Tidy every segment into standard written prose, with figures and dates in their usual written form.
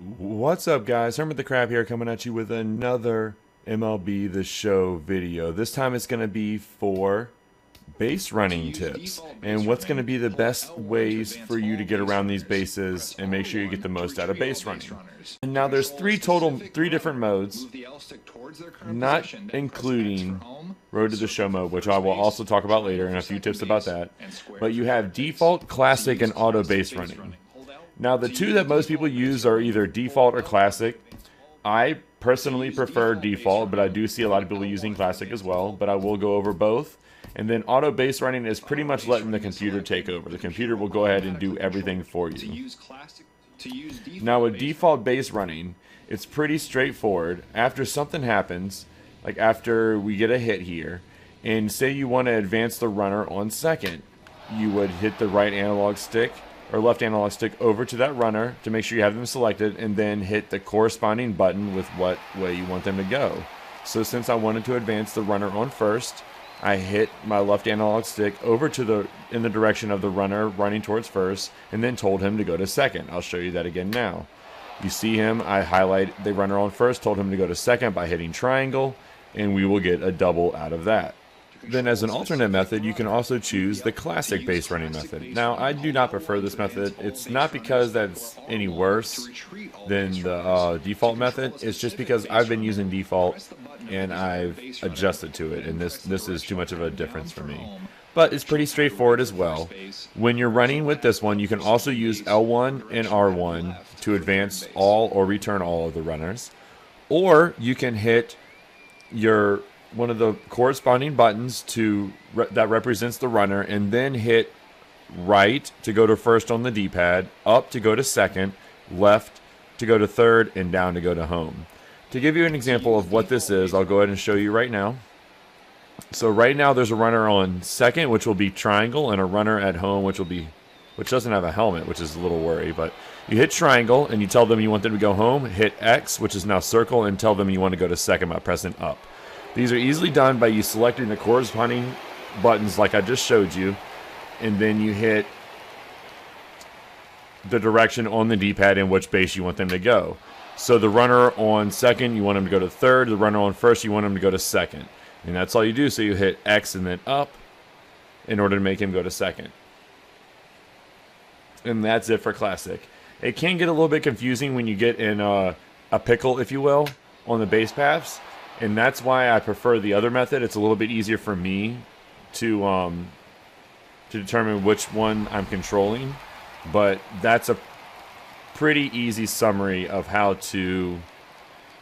What's up, guys? Hermit the Crab here, coming at you with another MLB the Show video. This time it's going to be for base running tips and what's going to be the best ways for you to get around these bases and make sure you get the most out of base running. And now there's three different modes, not including Road to the Show mode, which I will also talk about later and a few tips about that. But you have default, classic, and auto base running. Now, the two that most people use are either default or classic. I personally prefer default, but I do see a lot of people using classic as well, but I will go over both. And then auto base running is pretty much letting the computer take over. The computer will go ahead and do everything for you. Now, with default base running, it's pretty straightforward. After something happens, like after we get a hit here, and say you want to advance the runner on second, you would hit the right analog stick or left analog stick over to that runner to make sure you have them selected, and then hit the corresponding button with what way you want them to go. So since I wanted to advance the runner on first, I hit my left analog stick over to in the direction of the runner running towards first, and then told him to go to second. I'll show you that again now. You see him, I highlight the runner on first, told him to go to second by hitting triangle, and we will get a double out of that. Then as an alternate method, you can also choose the classic base running method. Now, I do not prefer this method. It's not because that's any worse than the default method. It's just because I've been using default and I've adjusted to it, and this is too much of a difference for me. But it's pretty straightforward as well. When you're running with this one, you can also use L1 and R1 to advance all or return all of the runners. Or you can hit one of the corresponding buttons that represents the runner, and then hit right to go to first on the D-pad, up to go to second, left to go to third, and down to go to home. To give you an example of what this is, I'll go ahead and show you right now. So right now there's a runner on second, which will be triangle, and a runner at home, which doesn't have a helmet, which is a little worry. But you hit triangle and you tell them you want them to go home, hit X, which is now circle, and tell them you want to go to second by pressing up. These are easily done by you selecting the corresponding buttons like I just showed you, and then you hit the direction on the D-pad in which base you want them to go. So the runner on second, you want them to go to third. The runner on first, you want them to go to second. And that's all you do. So you hit X and then up in order to make him go to second. And that's it for classic. It can get a little bit confusing when you get in a pickle, if you will, on the base paths. And that's why I prefer the other method. It's a little bit easier for me to determine which one I'm controlling. But that's a pretty easy summary of how to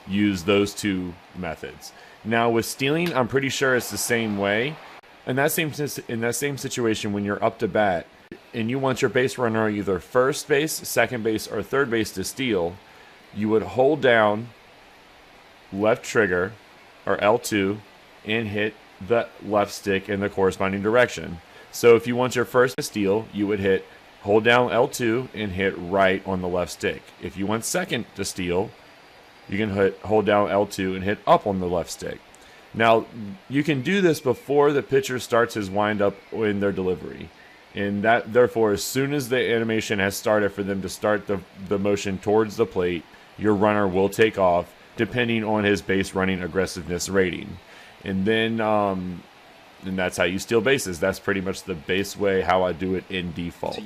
use those two methods. Now with stealing, I'm pretty sure it's the same way. In that same situation, when you're up to bat and you want your base runner either first base, second base, or third base to steal, you would hold down left trigger or L2 and hit the left stick in the corresponding direction. So if you want your first to steal, you would hold down L2 and hit right on the left stick. If you want second to steal, you can hold down L2 and hit up on the left stick. Now, you can do this before the pitcher starts his windup in their delivery. And that, therefore, as soon as the animation has started for them to start the motion towards the plate, your runner will take off, depending on his base running aggressiveness rating. And then and that's how you steal bases. That's pretty much the base way how I do it in default.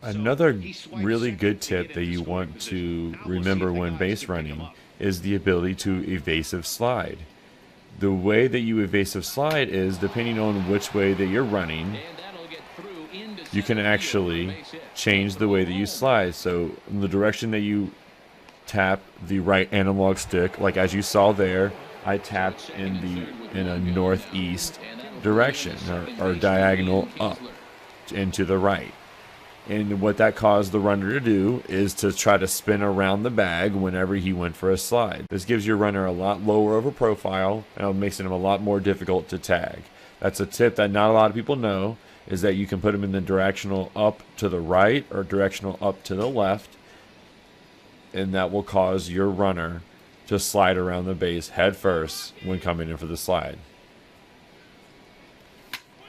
Another really good tip that you want to remember when base running is the ability to evasive slide. The way that you evasive slide is, depending on which way that you're running, you can actually change the way that you slide. So in the direction that you tap the right analog stick, like as you saw there, I tapped in a northeast direction or diagonal up and to the right. And what that caused the runner to do is to try to spin around the bag whenever he went for a slide. This gives your runner a lot lower of a profile and makes him a lot more difficult to tag. That's a tip that not a lot of people know, is that you can put him in the directional up to the right or directional up to the left, and that will cause your runner to slide around the base head first when coming in for the slide.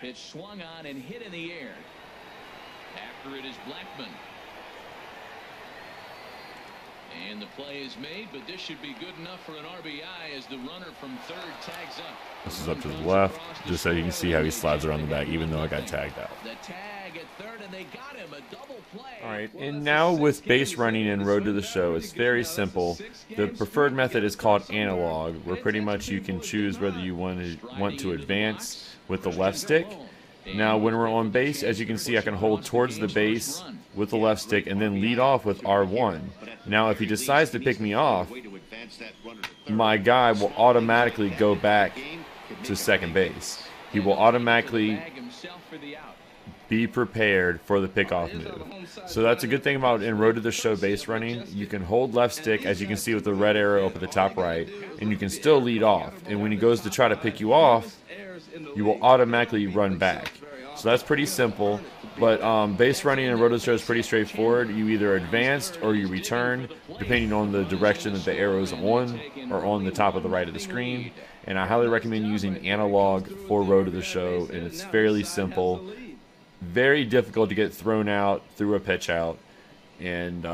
It's swung on and hit in the air. After it is Blackman. And the play is made, but this should be good enough for an RBI as the runner from third tags up. This is up to the left, just so you can see how he slides around the back, even though I got tagged out. The tag at third, and they got him a double play. All right, and now with base running and Road to the Show, it's very simple. The preferred method is called analog, where pretty much you can choose whether you want to advance with the left stick. Now, when we're on base, as you can see, I can hold towards the base with the left stick and then lead off with R1. Now, if he decides to pick me off, my guy will automatically go back to second base. He will automatically be prepared for the pickoff move. So that's a good thing about in Road to the Show base running. You can hold left stick, as you can see with the red arrow up at the top right, and you can still lead off. And when he goes to try to pick you off, you will automatically run back. So that's pretty simple. But base running in Road to the Show is pretty straightforward. You either advanced or you return, depending on the direction that the arrow is on, or on the top of the right of the screen. And I highly recommend using analog for Road to the Show, and it's fairly simple. Very difficult to get thrown out through a pitch out, and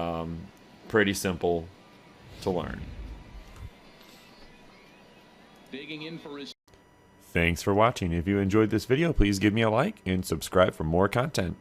pretty simple to learn. Thanks for watching. If you enjoyed this video, please give me a like and subscribe for more content.